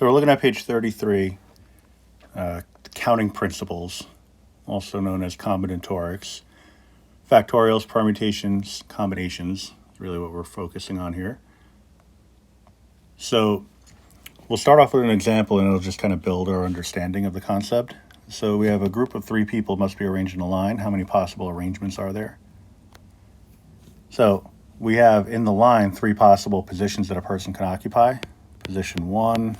So we're looking at page 33, counting principles, also known as combinatorics. Factorials, permutations, combinations is really what we're focusing on here. So we'll start off with an example and it'll just kind of build our understanding of the concept. So we have a group of 3 people must be arranged in a line. How many possible arrangements are there? So we have in the line 3 possible positions that a person can occupy. Position 1,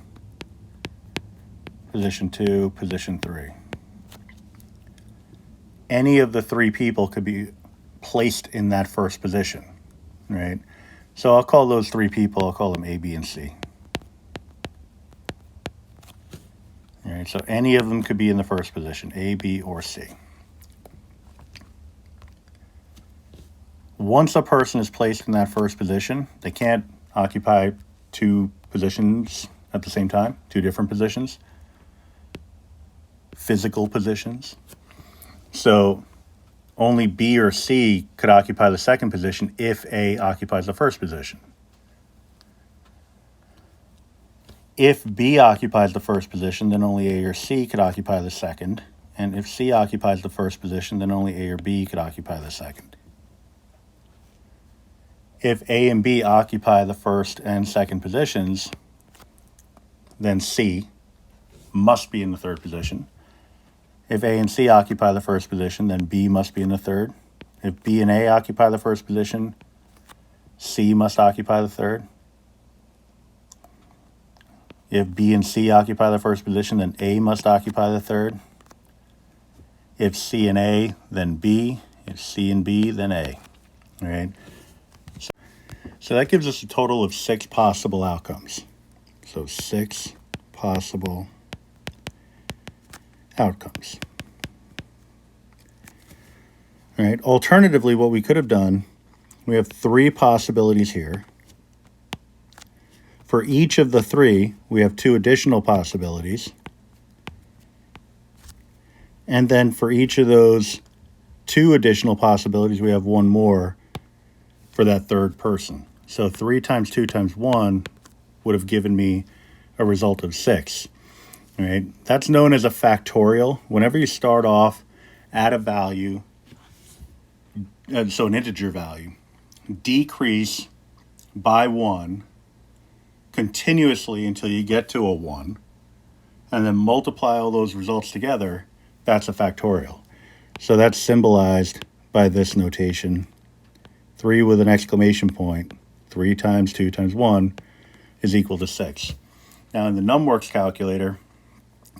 position 2, position 3. Any of the 3 people could be placed in that first position, right? So I'll call those 3 people, I'll call them A, B, and C. All right, so any of them could be in the first position, A, B, or C. Once a person is placed in that first position, they can't occupy 2 positions at the same time, 2 different positions, physical positions. So only B or C could occupy the second position if A occupies the first position. If B occupies the first position, then only A or C could occupy the second. And if C occupies the first position, then only A or B could occupy the second. If A and B occupy the first and second positions, then C must be in the third position. If A and C occupy the first position, then B must be in the third. If B and A occupy the first position, C must occupy the third. If B and C occupy the first position, then A must occupy the third. If C and A, then B. If C and B, then A. All right. So that gives us a total of 6 possible outcomes. So 6 possible outcomes. All right. Alternatively, what we could have done, we have 3 possibilities here. For each of the 3, we have 2 additional possibilities. And then for each of those 2 additional possibilities, we have 1 more for that third person. So 3 times 2 times 1 would have given me a result of 6. All right? That's known as a factorial. Whenever you start off at a value, so an integer value, decrease by 1 continuously until you get to a 1, and then multiply all those results together, that's a factorial. So that's symbolized by this notation, 3 with an exclamation point. 3 times 2 times 1 is equal to 6. Now in the numworks calculator,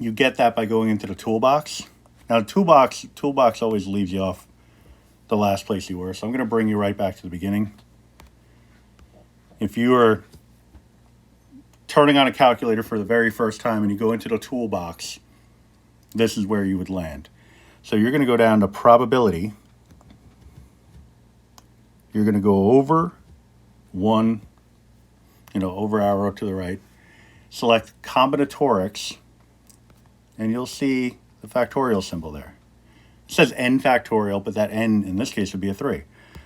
you get that by going into the toolbox. Now the toolbox always leaves you off the last place you were, so I'm going to bring you right back to the beginning. If you are turning on a calculator for the very first time and you go into the toolbox, this is where you would land. So you're going to go down to probability. You're going to go over 1, over arrow to the right. Select combinatorics, and you'll see the factorial symbol there. It says n factorial, but that n in this case would be a 3.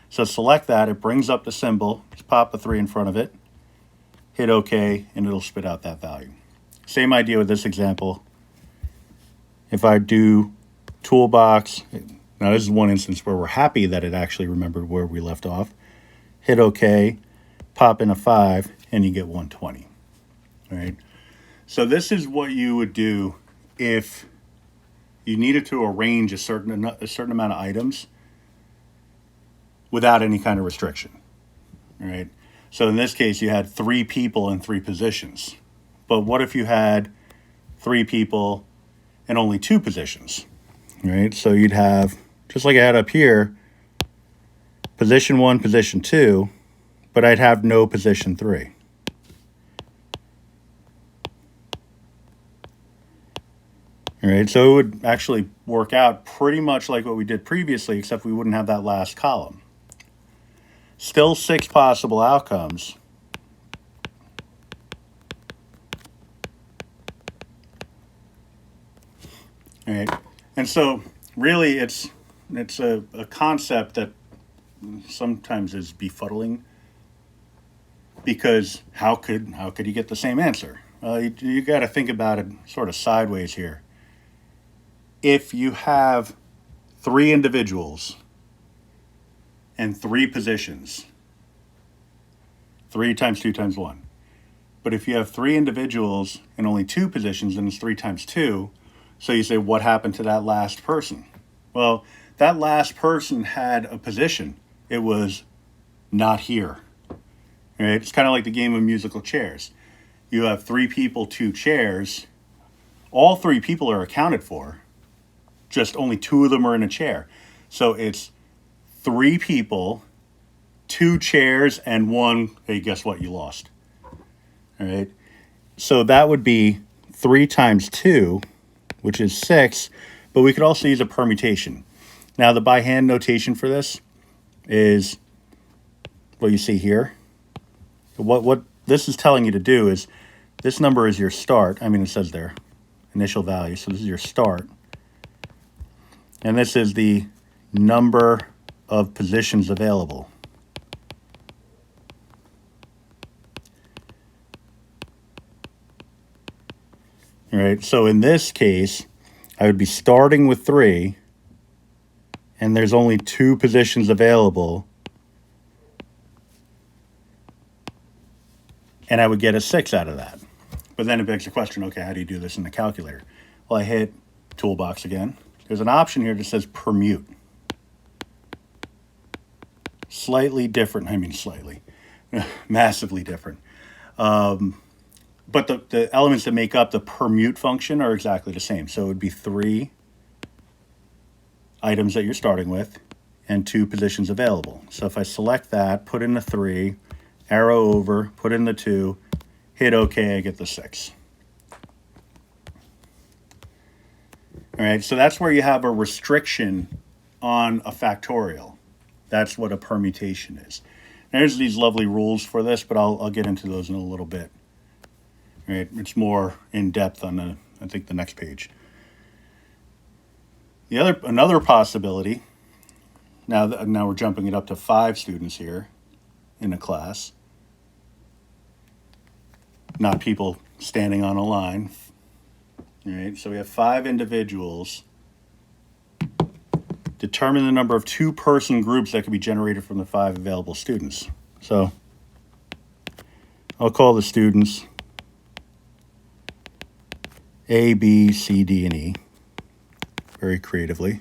So select that, it brings up the symbol, just pop a 3 in front of it, hit OK, and it'll spit out that value. Same idea with this example. If I do toolbox, now this is one instance where we're happy that it actually remembered where we left off. Hit OK, pop in a 5, and you get 120. All right. So this is what you would do if you needed to arrange a certain amount of items without any kind of restriction. All right. So in this case, you had 3 people in 3 positions. But what if you had 3 people and only 2 positions? All right. So you'd have, just like I had up here, position 1, position 2, but I'd have no position 3. All right, so it would actually work out pretty much like what we did previously, except we wouldn't have that last column. Still 6 possible outcomes. All right, and so really it's a concept that sometimes is befuddling, because how could you get the same answer? You got to think about it sort of sideways here. If you have 3 individuals and 3 positions, 3 times 2 times 1. But if you have 3 individuals and only 2 positions, then it's 3 times 2. So you say, what happened to that last person? Well, that last person had a position. It was not here. Right? It's kind of like the game of musical chairs. You have 3 people, 2 chairs. All 3 people are accounted for. Just only 2 of them are in a chair. So it's 3 people, 2 chairs, and 1, hey, guess what? You lost. All right. So that would be 3 times 2, which is 6, but we could also use a permutation. Now, the by hand notation for this is what you see here. What this is telling you to do is this number is your start. I mean, it says there, initial value. So this is your start. And this is the number of positions available. All right, so in this case, I would be starting with 3, and there's only 2 positions available, and I would get a 6 out of that. But then it begs the question, okay, how do you do this in the calculator? Well, I hit Toolbox again. There's an option here that says Permute. Slightly different, I mean slightly, massively different. But the elements that make up the permute function are exactly the same. So it would be 3 items that you're starting with and 2 positions available. So if I select that, put in the 3, arrow over, put in the 2, hit OK, I get the 6. All right, so that's where you have a restriction on a factorial. That's what a permutation is. There's these lovely rules for this, but I'll get into those in a little bit. Right, it's more in depth on I think the next page. Another possibility. Now we're jumping it up to 5 students here in a class. Not people standing on a line. All right, so we have 5 individuals. Determine the number of 2-person groups that can be generated from the 5 available students. So I'll call the students A, B, C, D, and E, very creatively.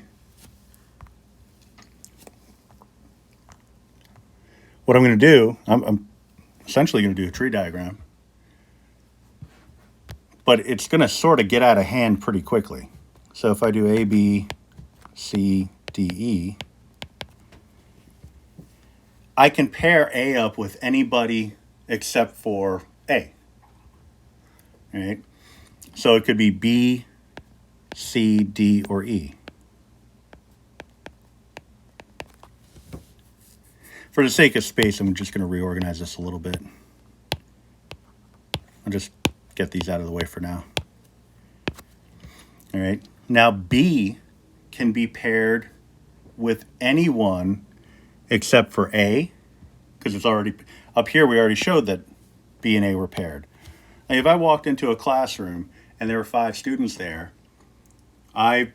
What I'm going to do, I'm essentially going to do a tree diagram, but it's going to sort of get out of hand pretty quickly. So if I do A, B, C, D, E, I can pair A up with anybody except for A. All right? So it could be B, C, D, or E. For the sake of space, I'm just going to reorganize this a little bit. I'll just get these out of the way for now. All right. Now B can be paired with anyone except for A, because it's already up here. We already showed that B and A were paired. Now, if I walked into a classroom and there were 5 students there, and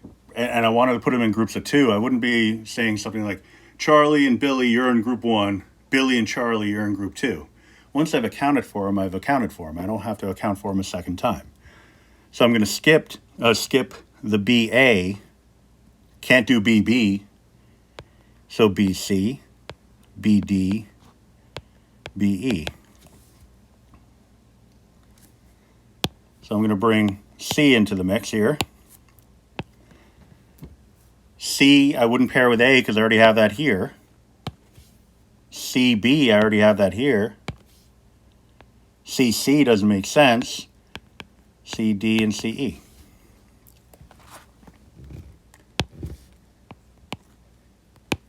I wanted to put them in groups of 2, I wouldn't be saying something like, Charlie and Billy, you're in group 1. Billy and Charlie, you're in group 2. Once I've accounted for them, I've accounted for them. I don't have to account for them a second time. So I'm going to skip the BA. Can't do BB. So BC, BD, BE. So I'm going to bring C into the mix here. C, I wouldn't pair with A because I already have that here. CB, I already have that here. CC doesn't make sense. CD and CE.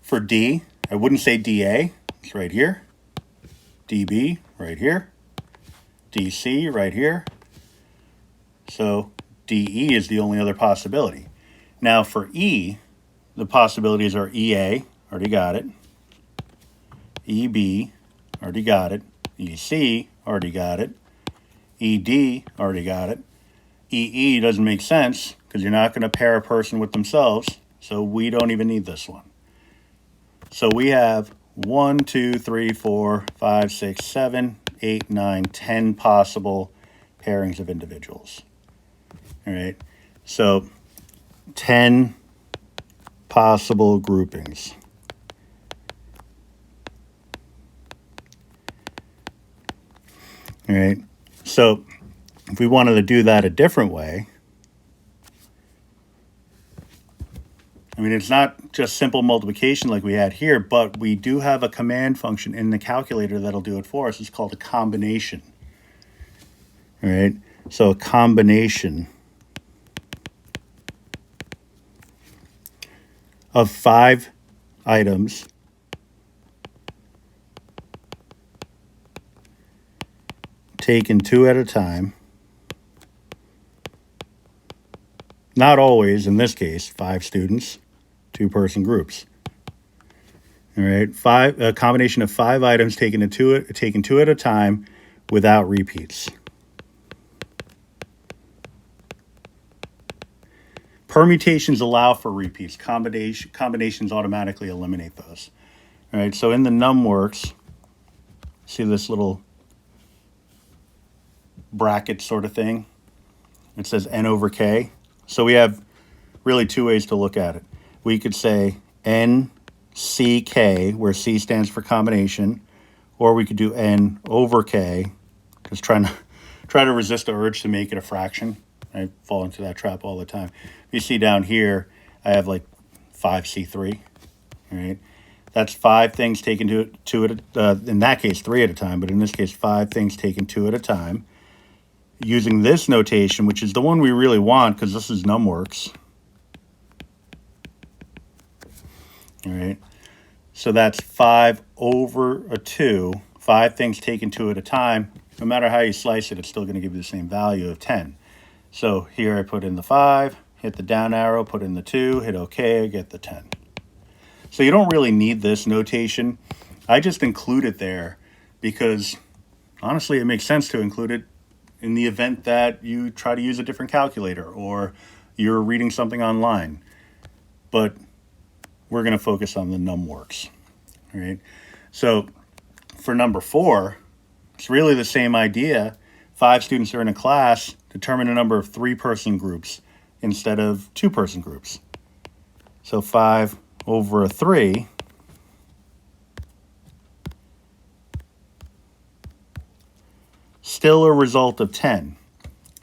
For D, I wouldn't say DA. It's right here. DB, right here. DC, right here. So DE is the only other possibility. Now for E, the possibilities are EA, already got it. EB, already got it. EC, already got it. ED, already got it. EE doesn't make sense because you're not going to pair a person with themselves, so we don't even need this one. So we have 1, 2, 3, 4, 5, 6, 7, 8, 9, 10 possible pairings of individuals. All right, so 10 possible groupings. All right, so if we wanted to do that a different way, I mean, it's not just simple multiplication like we had here, but we do have a command function in the calculator that'll do it for us. It's called a combination. All right, so a combination of 5 items taken 2 at a time. Not always, in this case, 5 students, 2-person groups. All right, a combination of 5 items taken 2 at a time without repeats. Permutations allow for repeats. Combinations automatically eliminate those. All right, so in the numworks, see this little bracket sort of thing? It says n over k. So we have really 2 ways to look at it. We could say n c k, where c stands for combination, or we could do n over k, just try to resist the urge to make it a fraction. I fall into that trap all the time. You see down here, I have like 5c3, right? That's 5 things taken two at in that case 3 at a time, but in this case 5 things taken 2 at a time. Using this notation, which is the one we really want because this is numworks. All right, so that's 5 over a 2, 5 things taken 2 at a time. No matter how you slice it, it's still going to give you the same value of 10. So here I put in the 5, hit the down arrow, put in the 2, hit OK, I get the 10. So you don't really need this notation. I just include it there because honestly it makes sense to include it in the event that you try to use a different calculator or you're reading something online. But we're going to focus on the numworks. All right. So for number 4, it's really the same idea. 5 students are in a class, determine a number of 3-person groups instead of 2-person groups. So 5 over a 3 still a result of 10.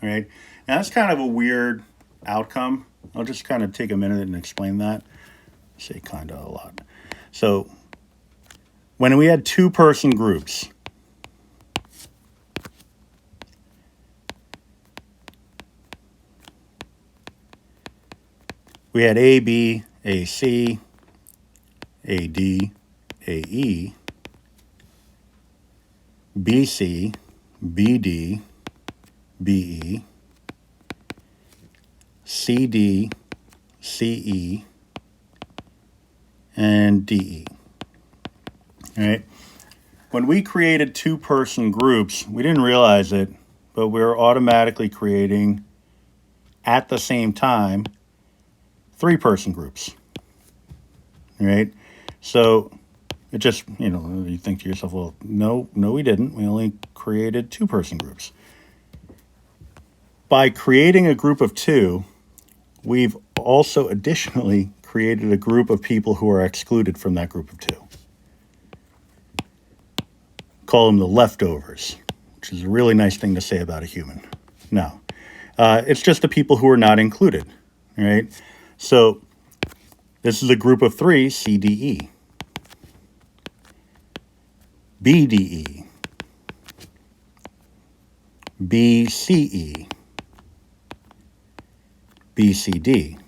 All right. Now that's kind of a weird outcome. I'll just kind of take a minute and explain that. I say kind of a lot. So when we had 2-person groups, we had AB, AC, AD, AE, BC, BD, BE, CD, CE, and DE. All right. When we created 2-person groups, we didn't realize it, but we were automatically creating at the same time 3-person groups. All right. So it just, you think to yourself, well, no, we didn't. We only created 2-person groups. By creating a group of 2, we've also additionally created a group of people who are excluded from that group of 2. Call them the leftovers, which is a really nice thing to say about a human. No, it's just the people who are not included, right? So this is a group of 3, CDE, BDE, BCE, BCD.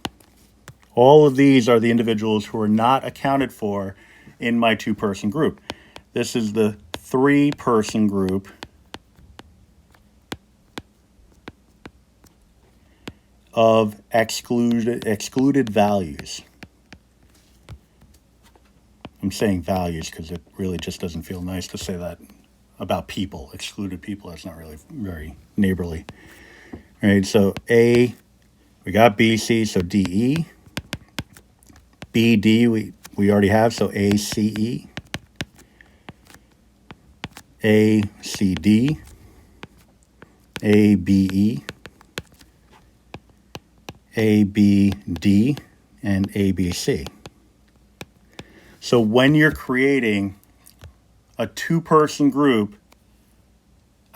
All of these are the individuals who are not accounted for in my 2-person group. This is the 3-person group of excluded values. I'm saying values because it really just doesn't feel nice to say that about people, excluded people. That's not really very neighborly. All right, so A, we got BC, so DE. BD, we already have, so ACE. ACD. ABE. ABD, and ABC. So when you're creating a two-person group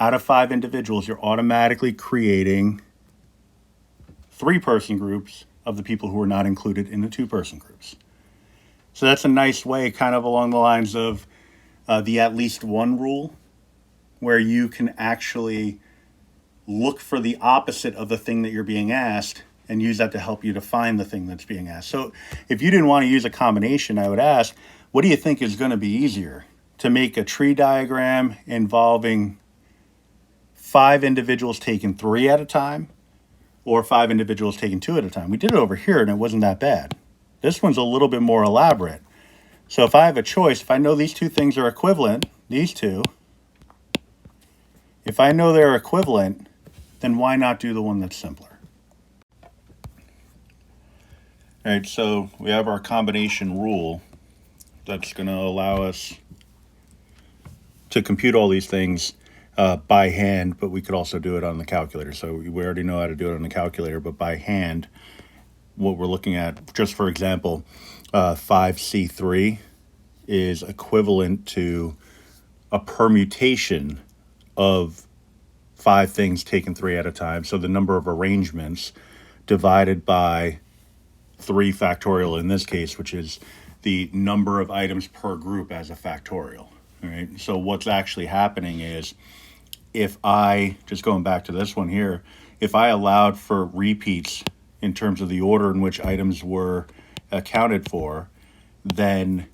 out of 5 individuals, you're automatically creating 3-person groups of the people who are not included in the 2-person groups. So that's a nice way, kind of along the lines of the at least one rule, where you can actually look for the opposite of the thing that you're being asked and use that to help you define the thing that's being asked. So if you didn't want to use a combination, I would ask, what do you think is going to be easier? To make a tree diagram involving 5 individuals taking 3 at a time, or 5 individuals taking 2 at a time? We did it over here and it wasn't that bad. This one's a little bit more elaborate. So if I have a choice, if I know these two things are equivalent, these two, if I know they're equivalent, then why not do the one that's simpler? All right, so we have our combination rule that's going to allow us to compute all these things by hand, but we could also do it on the calculator. So we already know how to do it on the calculator, but by hand, what we're looking at, just for example, 5C3 is equivalent to a permutation of 5 things taken 3 at a time. So the number of arrangements divided by 3 factorial in this case, which is the number of items per group as a factorial. All right. So what's actually happening is, if I, just going back to this one here, if I allowed for repeats in terms of the order in which items were accounted for, then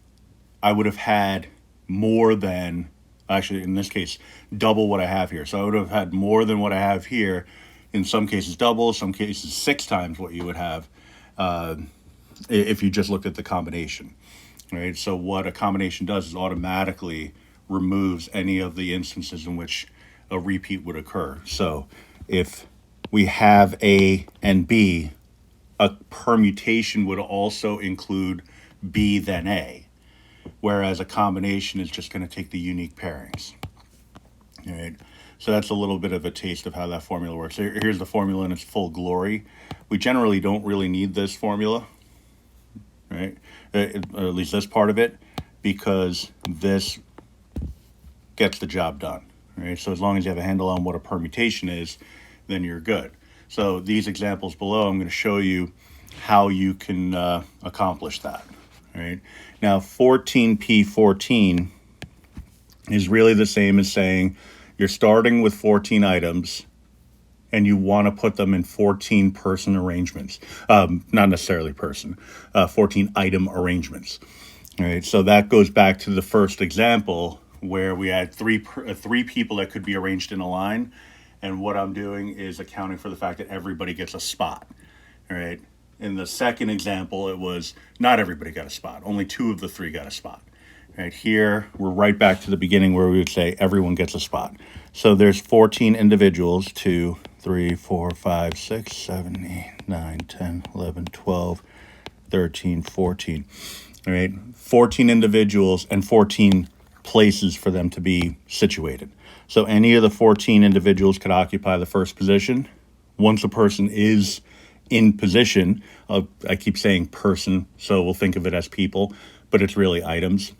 I would have had more than, actually in this case, double what I have here. So I would have had more than what I have here, in some cases double, some cases 6 times what you would have if you just looked at the combination. Right? So what a combination does is automatically removes any of the instances in which a repeat would occur. So if we have A and B, a permutation would also include B then A, whereas a combination is just going to take the unique pairings. All right. So that's a little bit of a taste of how that formula works. Here's the formula in its full glory. We generally don't really need this formula, right? Or at least this part of it, because this gets the job done, right? So as long as you have a handle on what a permutation is, then you're good. So these examples below, I'm going to show you how you can accomplish that, right? Now, 14P14 is really the same as saying you're starting with 14 items and you want to put them in 14 person arrangements. Not necessarily person, 14 item arrangements. All right, so that goes back to the first example where we had three people that could be arranged in a line. And what I'm doing is accounting for the fact that everybody gets a spot. All right. In the second example, it was not everybody got a spot. Only 2 of the 3 got a spot. Right here, we're right back to the beginning where we would say everyone gets a spot. So there's 14 individuals, 2, 3, 4, 5, 6, 7, 8, 9, 10, 11, 12, 13, 14. All right, 14 individuals and 14 places for them to be situated. So any of the 14 individuals could occupy the first position. Once a person is in position, I keep saying person, so we'll think of it as people, but it's really items.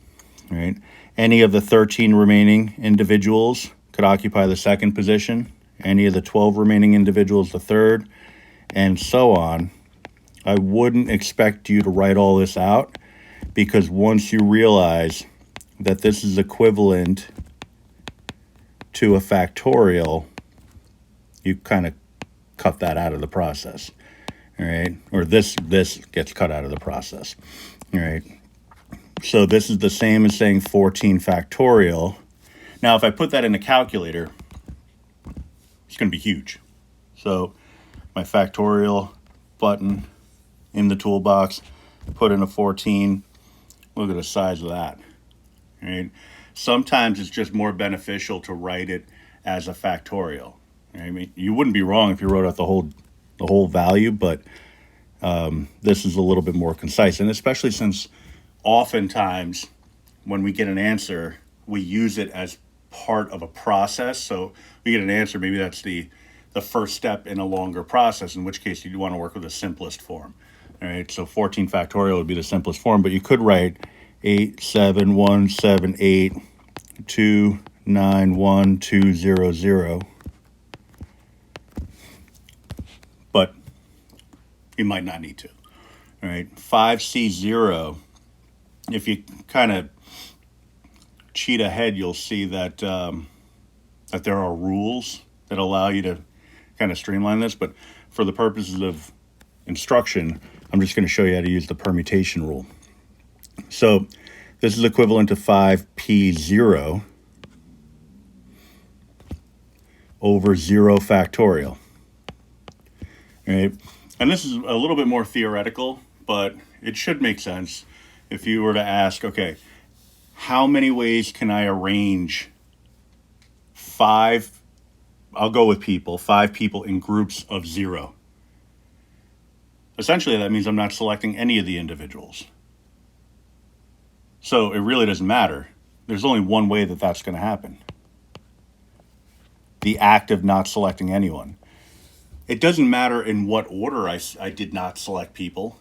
Right? Any of the 13 remaining individuals could occupy the second position. Any of the 12 remaining individuals the third, and so on. I wouldn't expect you to write all this out, because once you realize that this is equivalent to a factorial, you kind of cut that out of the process. All right? Or this gets cut out of the process. All right? So this is the same as saying 14 factorial. Now, if I put that in a calculator, it's going to be huge. So my factorial button in the toolbox, put in a 14. Look at the size of that. Right? sometimes it's just more beneficial to write it as a factorial. I mean, you wouldn't be wrong if you wrote out the whole value, but this is a little bit more concise, and especially since oftentimes when we get an answer, we use it as part of a process. So we get an answer, maybe that's the first step in a longer process, in which case you want to work with the simplest form. All right, so 14 factorial would be the simplest form, but you could write 8, 7, 1, 7, 8, 2, 9, 1, 2, 0, 0. But you might not need to. All right, 5C0, if you kind of cheat ahead, you'll see that that there are rules that allow you to kind of streamline this, but for the purposes of instruction, I'm just going to show you how to use the permutation rule. So this is equivalent to 5p0 over 0 factorial. All right, and this is a little bit more theoretical, but it should make sense if you were to ask, okay, how many ways can I arrange 5, I'll go with people, 5 people in groups of 0? Essentially, that means I'm not selecting any of the individuals. So it really doesn't matter. There's only one way that that's going to happen. The act of not selecting anyone. It doesn't matter in what order I did not select people.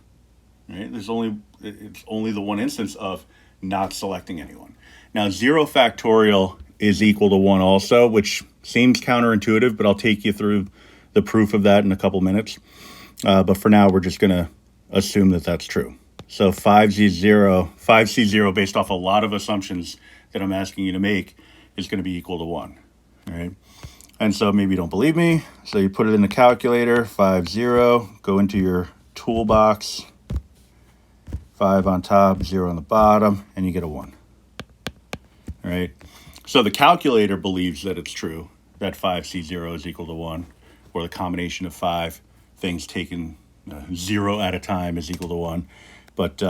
Right? It's only the one instance of not selecting anyone. Now, 0 factorial is equal to 1 also, which seems counterintuitive, but I'll take you through the proof of that in a couple minutes. But for now, we're just going to assume that that's true. So 5C0, based off a lot of assumptions that I'm asking you to make, is going to be equal to 1. All right. And so maybe you don't believe me. So you put it in the calculator, 50, go into your toolbox, 5 on top, 0 on the bottom, and you get a 1. All right. So the calculator believes that it's true, that 5C0 is equal to 1, or the combination of 5 things taken 0 at a time is equal to 1. But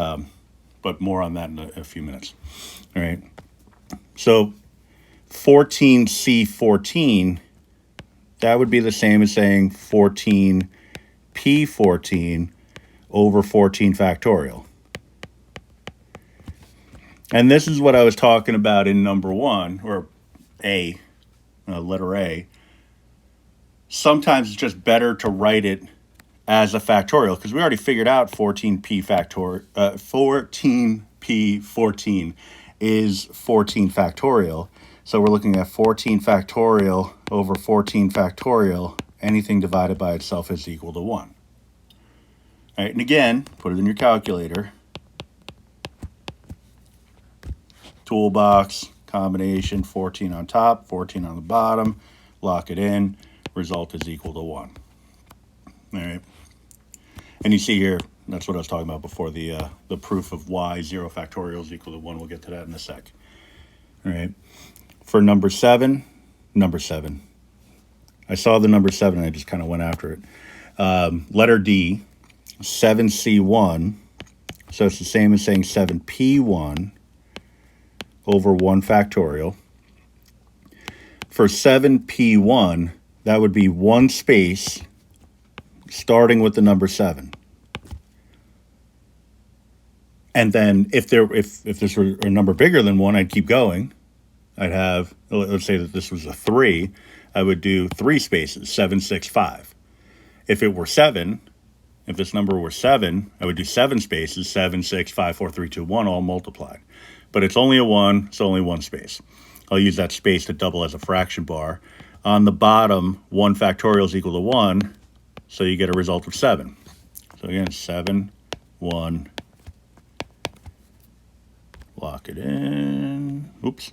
more on that in a few minutes. All right. So 14C14, that would be the same as saying 14P14 over 14 factorial. And this is what I was talking about in number 1, or A, letter A. Sometimes it's just better to write it as a factorial, because we already figured out 14P14 is 14 factorial. So we're looking at 14 factorial over 14 factorial. Anything divided by itself is equal to 1. All right, and again, put it in your calculator. Toolbox, combination, 14 on top, 14 on the bottom. Lock it in. Result is equal to 1. All right. And you see here, that's what I was talking about before, the proof of why 0 factorial is equal to 1. We'll get to that in a sec. All right. For number 7. I saw the number 7 and I just kind of went after it. Letter D, 7C1. So it's the same as saying 7P1 over 1 factorial. For 7P1, that would be 1 space starting with the number 7. And then if this were a number bigger than 1, I'd keep going. I'd have, let's say that this was a 3, I would do 3 spaces, 7, 6, 5. If it were 7, if this number were 7, I would do 7 spaces, 7, 6, 5, 4, 3, 2, 1, all multiplied. But it's only a 1, so only 1 space. I'll use that space to double as a fraction bar. On the bottom, 1 factorial is equal to 1, so you get a result of 7. So again, 7, 1, lock it in, oops,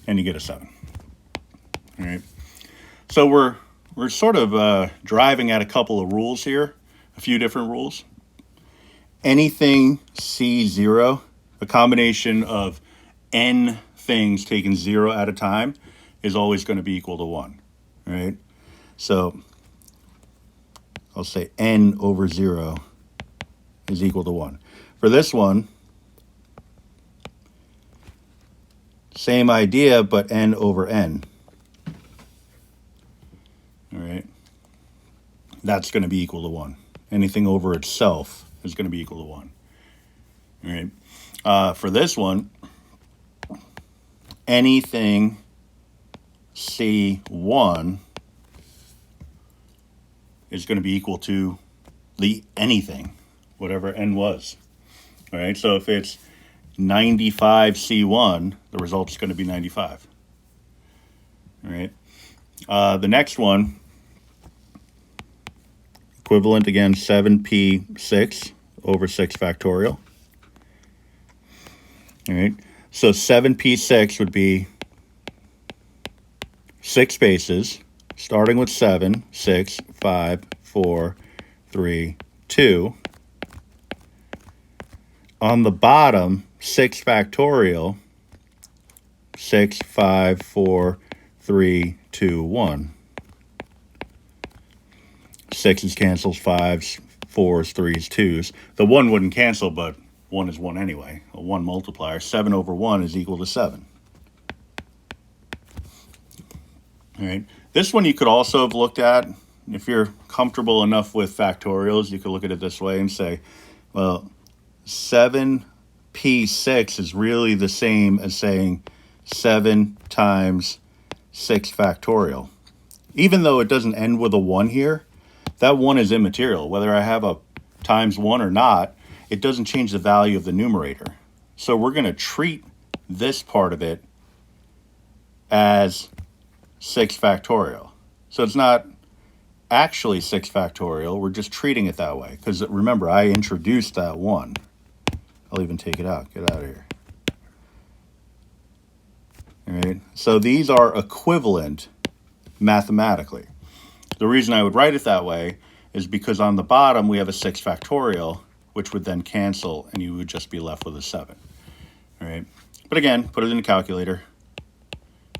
and you get a 7. All right. So we're sort of driving at a couple of rules here, a few different rules. Anything C0, a combination of n things taken 0 at a time, is always going to be equal to 1. All right. So I'll say n over 0 is equal to 1. For this one, Same idea, but n over n. All right. That's going to be equal to 1. Anything over itself is going to be equal to 1. All right. For this one, anything C1 is going to be equal to the anything, whatever n was. All right. So if it's 95 C1, the result is going to be 95. All right. The next one, equivalent again, 7p6 over 6 factorial. All right. So 7p6 would be 6 spaces, starting with 7, 6, 5, 4, 3, 2. On the bottom, 6 factorial, 6, 5, 4, 3, 2, 1. 6's cancels, 5's, 4's, 3's, 2's. The 1 wouldn't cancel, but 1 is 1 anyway. A 1 multiplier. 7 over 1 is equal to 7. All right. This one you could also have looked at. If you're comfortable enough with factorials, you could look at it this way and say, well, 7p6 is really the same as saying 7 times 6 factorial. Even though it doesn't end with a 1 here, that 1 is immaterial. Whether I have a times 1 or not, it doesn't change the value of the numerator. So we're going to treat this part of it as 6 factorial. So it's not actually 6 factorial. We're just treating it that way. Because remember, I introduced that 1. I'll even take it out. Get out of here. All right. So these are equivalent mathematically. The reason I would write it that way is because on the bottom we have a 6 factorial, which would then cancel, and you would just be left with a 7. All right. But again, put it in the calculator.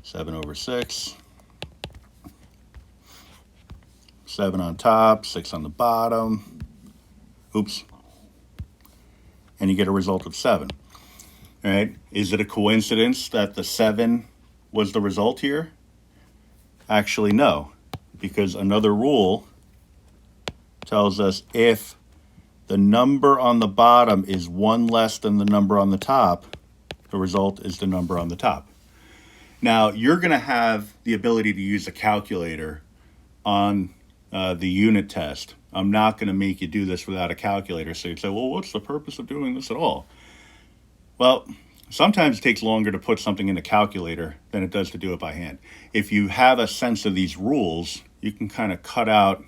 7 over 6. 7 on top, 6 on the bottom. Oops. And you get a result of 7. All right. Is it a coincidence that the 7 was the result here? Actually, no. Because another rule tells us if the number on the bottom is 1 less than the number on the top, the result is the number on the top. Now, you're going to have the ability to use a calculator on the unit test. I'm not going to make you do this without a calculator. So you'd say, well, what's the purpose of doing this at all? Well, sometimes it takes longer to put something in a calculator than it does to do it by hand. If you have a sense of these rules, you can kind of cut out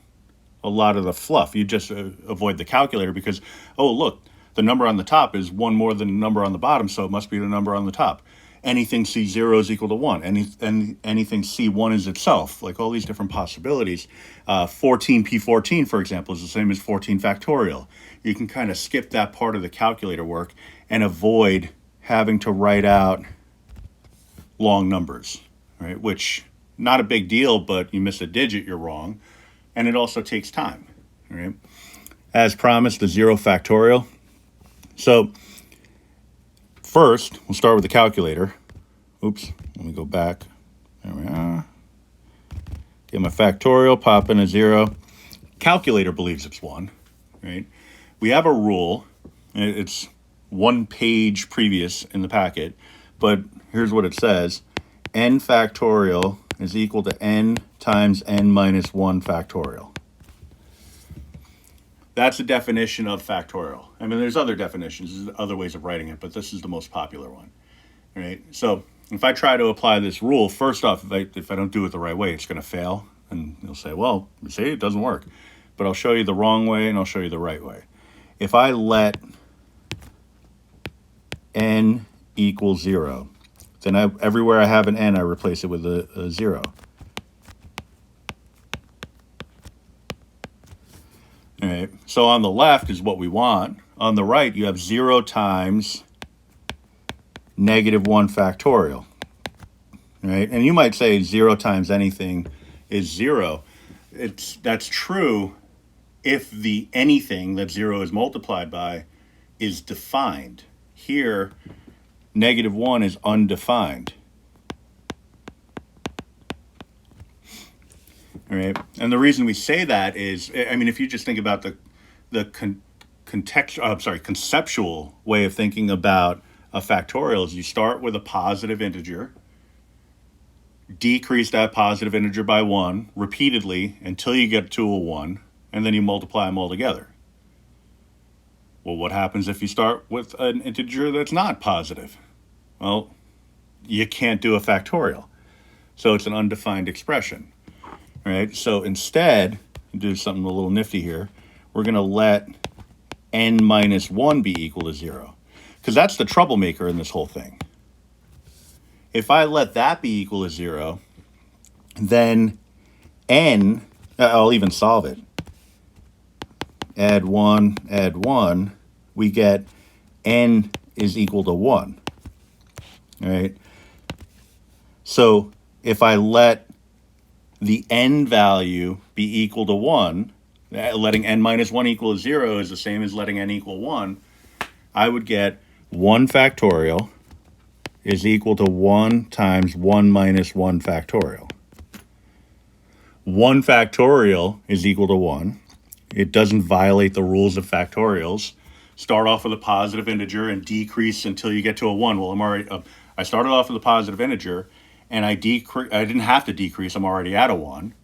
a lot of the fluff. You just avoid the calculator because, oh, look, the number on the top is 1 more than the number on the bottom, so it must be the number on the top. Anything C0 is equal to 1. Anything C1 is itself, like all these different possibilities. 14p14, for example, is the same as 14 factorial. You can kind of skip that part of the calculator work and avoid having to write out long numbers, right? Which, not a big deal, but you miss a digit, you're wrong. And it also takes time, right? As promised, the 0 factorial. So first, we'll start with the calculator. Oops, let me go back. There we are. Get my factorial, pop in a 0. Calculator believes it's 1, right? We have a rule. It's 1 page previous in the packet, but here's what it says. N factorial is equal to n times n minus 1 factorial. That's a definition of factorial. I mean, there's other definitions, there's other ways of writing it, but this is the most popular one. All right. So if I try to apply this rule, first off, if I don't do it the right way, it's going to fail. And you'll say, well, you see, it doesn't work. But I'll show you the wrong way and I'll show you the right way. If I let n equal 0, then everywhere I have an n, I replace it with a 0. All right. So on the left is what we want. On the right, you have 0 times negative 1 factorial. All right. And you might say 0 times anything is 0. That's true if the anything that 0 is multiplied by is defined. Here, negative 1 is undefined. All right. And the reason we say that is, I mean, if you just think about conceptual way of thinking about a factorial is you start with a positive integer, decrease that positive integer by 1 repeatedly until you get to a 1, and then you multiply them all together. Well, what happens if you start with an integer that's not positive? Well, you can't do a factorial. So it's an undefined expression. Right? So instead, do something a little nifty here. We're going to let n minus 1 be equal to 0. Because that's the troublemaker in this whole thing. If I let that be equal to 0, then n, I'll even solve it. Add 1, we get n is equal to 1. All right? So if I let the n value be equal to 1, letting n minus 1 equal to 0 is the same as letting n equal 1, I would get 1 factorial is equal to 1 times 1 minus 1 factorial. 1 factorial is equal to 1. It doesn't violate the rules of factorials. Start off with a positive integer and decrease until you get to a 1. Well, I started off with a positive integer, and I didn't have to decrease. I'm already at a 1.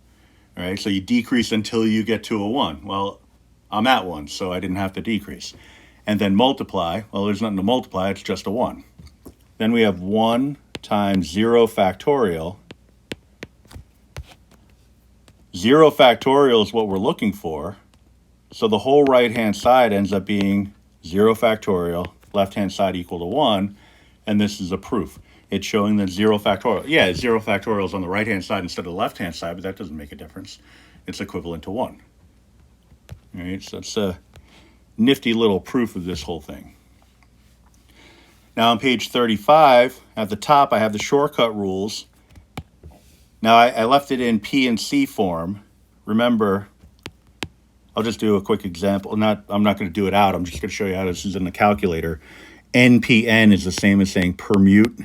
All right, so you decrease until you get to a 1. Well, I'm at 1, so I didn't have to decrease. And then multiply. Well, there's nothing to multiply. It's just a 1. Then we have 1 times 0 factorial. 0 factorial is what we're looking for. So the whole right-hand side ends up being 0 factorial, left-hand side equal to 1, and this is a proof. It's showing that 0 factorial. Yeah, 0 factorial is on the right-hand side instead of the left-hand side, but that doesn't make a difference. It's equivalent to 1. All right, so it's a nifty little proof of this whole thing. Now on page 35, at the top, I have the shortcut rules. Now I left it in P and C form. Remember, I'll just do a quick example. I'm not going to do it out. I'm just going to show you how this is in the calculator. NPN is the same as saying permute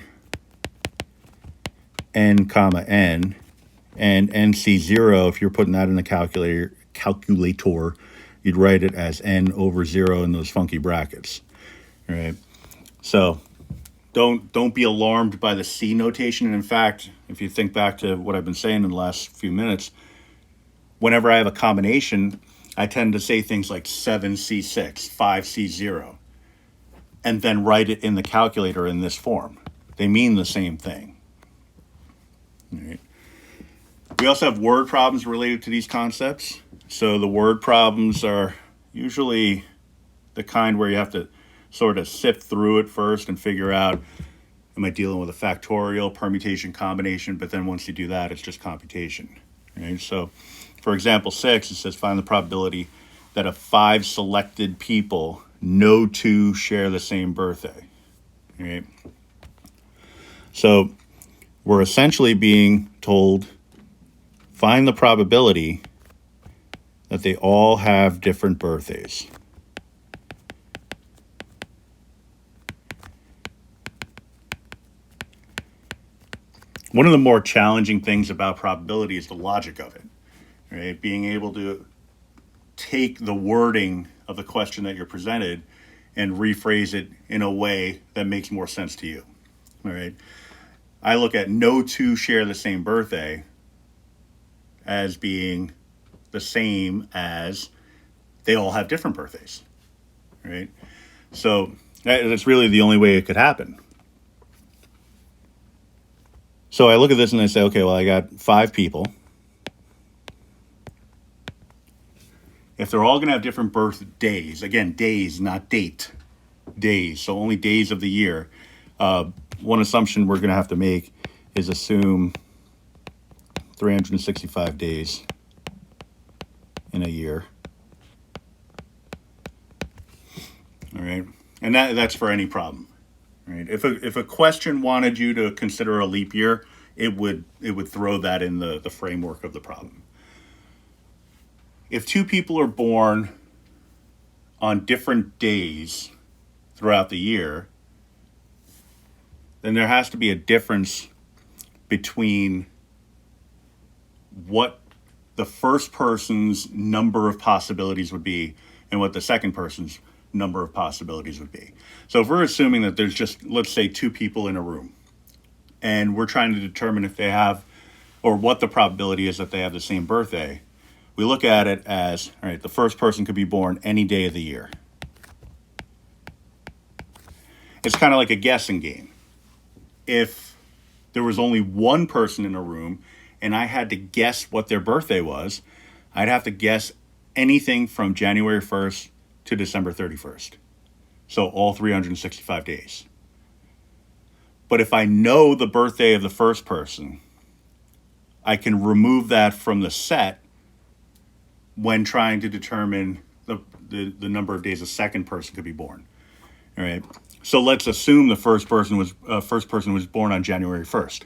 n comma n, and NC0, if you're putting that in the calculator, you'd write it as n over 0 in those funky brackets. All right. So don't be alarmed by the C notation. And in fact, if you think back to what I've been saying in the last few minutes, whenever I have a combination, I tend to say things like 7C6, 5C0, and then write it in the calculator in this form. They mean the same thing. All right. We also have word problems related to these concepts. So the word problems are usually the kind where you have to sort of sift through it first and figure out, am I dealing with a factorial, permutation, combination? But then once you do that, it's just computation. Right? So for example 6, it says find the probability that of 5 selected people, no 2 share the same birthday. Right? So we're essentially being told, find the probability that they all have different birthdays. One of the more challenging things about probability is the logic of it, right? Being able to take the wording of the question that you're presented and rephrase it in a way that makes more sense to you, all right? I look at no 2 share the same birthday as being the same as they all have different birthdays, right? So that's really the only way it could happen. So I look at this and I say, okay, well, I got 5 people. If they're all going to have different birthdays, again, days, not date, days, so only days of the year, one assumption we're going to have to make is assume 365 days in a year. All right, and that's for any problem. Right. If a question wanted you to consider a leap year, it would throw that in the framework of the problem. If 2 people are born on different days throughout the year, then there has to be a difference between what the first person's number of possibilities would be and what the second person's number of possibilities would be. So if we're assuming that there's just, let's say, 2 people in a room, and we're trying to determine if they have, or what the probability is that they have the same birthday, we look at it as, all right, the first person could be born any day of the year. It's kind of like a guessing game. If there was only one person in a room and I had to guess what their birthday was, I'd have to guess anything from January 1st to December 31st. So all 365 days. But if I know the birthday of the first person, I can remove that from the set when trying to determine the number of days a second person could be born. All right. So let's assume the first person was born on January 1st.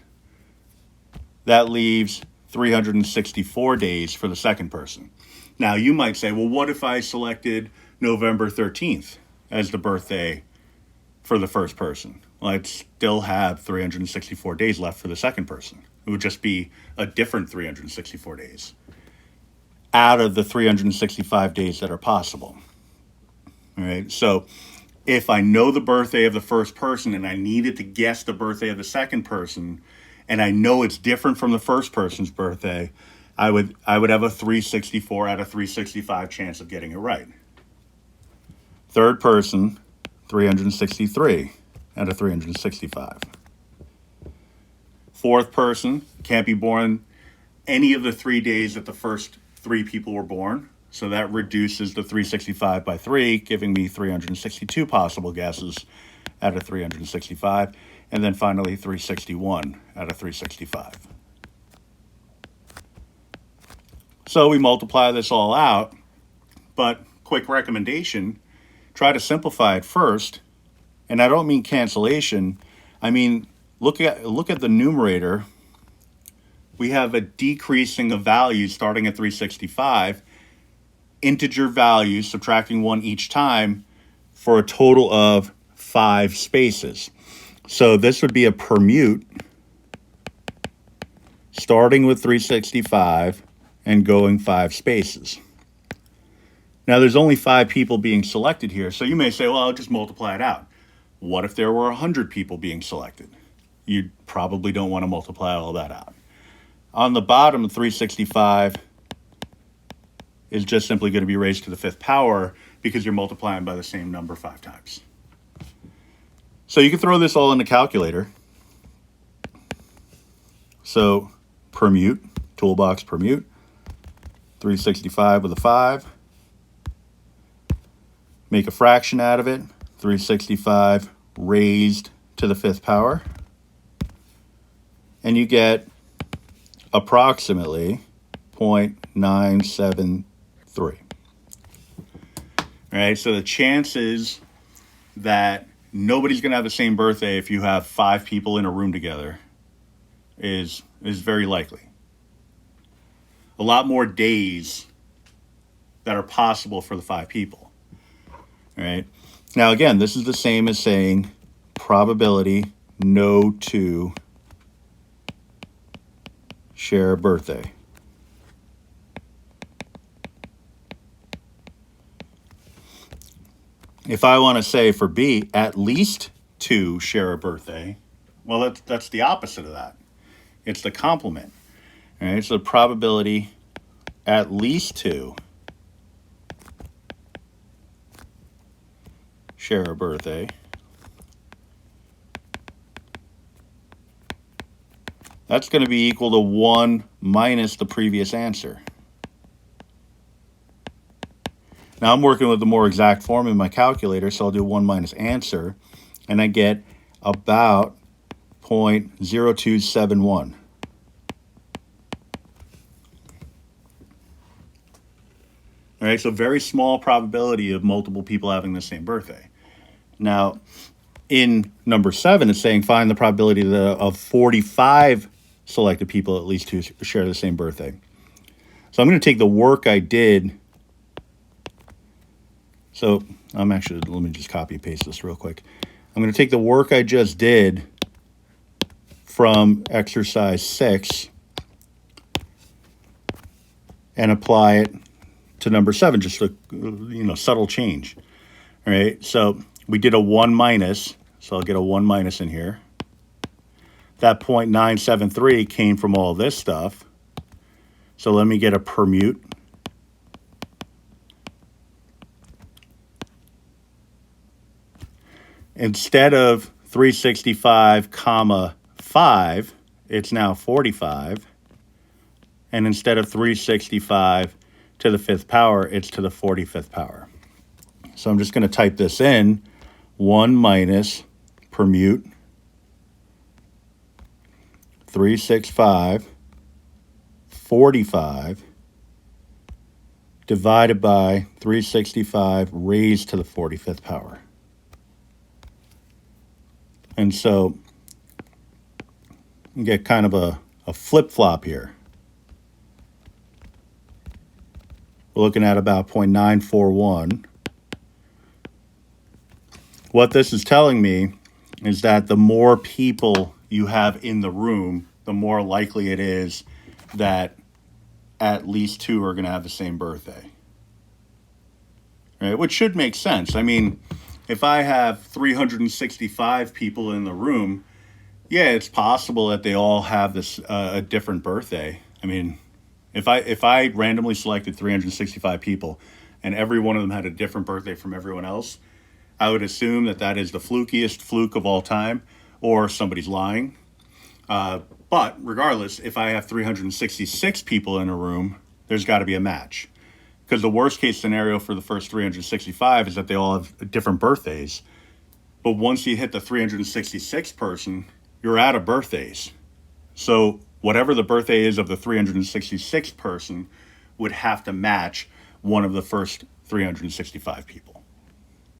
That leaves 364 days for the second person. Now you might say, well, what if I selected November 13th as the birthday for the first person? Well, I'd still have 364 days left for the second person. It would just be a different 364 days out of the 365 days that are possible. All right. So if I know the birthday of the first person and I needed to guess the birthday of the second person, and I know it's different from the first person's birthday, I would have a 364 out of 365 chance of getting it right. Third person, 363 out of 365. Fourth person can't be born any of the 3 days that the first 3 people were born. So that reduces the 365 by 3, giving me 362 possible guesses out of 365. And then finally, 361 out of 365. So we multiply this all out, but quick recommendation, try to simplify it first. And I don't mean cancellation. I mean, look at the numerator. We have a decreasing of values starting at 365. Integer values, subtracting 1 each time, for a total of 5 spaces. So this would be a permute starting with 365 and going 5 spaces. Now there's only 5 people being selected here, so you may say, well, I'll just multiply it out. What if there were 100 people being selected? You probably don't want to multiply all that out. On the bottom of 365 is just simply going to be raised to the 5th power because you're multiplying by the same number 5 times. So you can throw this all in the calculator. So permute, toolbox permute, 365 with a 5. Make a fraction out of it, 365 raised to the 5th power. And you get approximately 0.973. All right, so the chances that nobody's going to have the same birthday if you have 5 people in a room together is very likely. A lot more days that are possible for the 5 people. All right. Now, again, this is the same as saying probability no 2 share a birthday. If I want to say for B, at least 2 share a birthday, well, that's the opposite of that. It's the complement. All right, so the probability at least 2 share a birthday. That's going to be equal to 1 minus the previous answer. Now I'm working with the more exact form in my calculator, so I'll do 1 minus answer, and I get about 0.0271. All right, so very small probability of multiple people having the same birthday. Now, in number 7, it's saying find the probability of 45 selected people, at least 2, share the same birthday. So I'm going to take the work I did. So let me just copy and paste this real quick. I'm going to take the work I just did from exercise 6 and apply it to number 7, just a subtle change. All right, so we did a 1 minus, so I'll get a 1 minus in here. That 0.973 came from all this stuff. So let me get a permute. Instead of 365 comma 5, it's now 45. And instead of 365 to the 5th power, it's to the 45th power. So I'm just going to type this in, 1 minus permute 365 45 divided by 365 raised to the 45th power. And so you get kind of a flip-flop here. We're looking at about 0.941. What this is telling me is that the more people you have in the room, the more likely it is that at least 2 are going to have the same birthday. Right? Which should make sense. I mean, if I have 365 people in the room, yeah, it's possible that they all have this a different birthday. I mean, if I randomly selected 365 people and every one of them had a different birthday from everyone else, I would assume that that is the flukiest fluke of all time, or somebody's lying. But regardless, if I have 366 people in a room, there's got to be a match. Because the worst case scenario for the first 365 is that they all have different birthdays. But once you hit the 366 person, you're out of birthdays. So whatever the birthday is of the 366 person would have to match one of the first 365 people.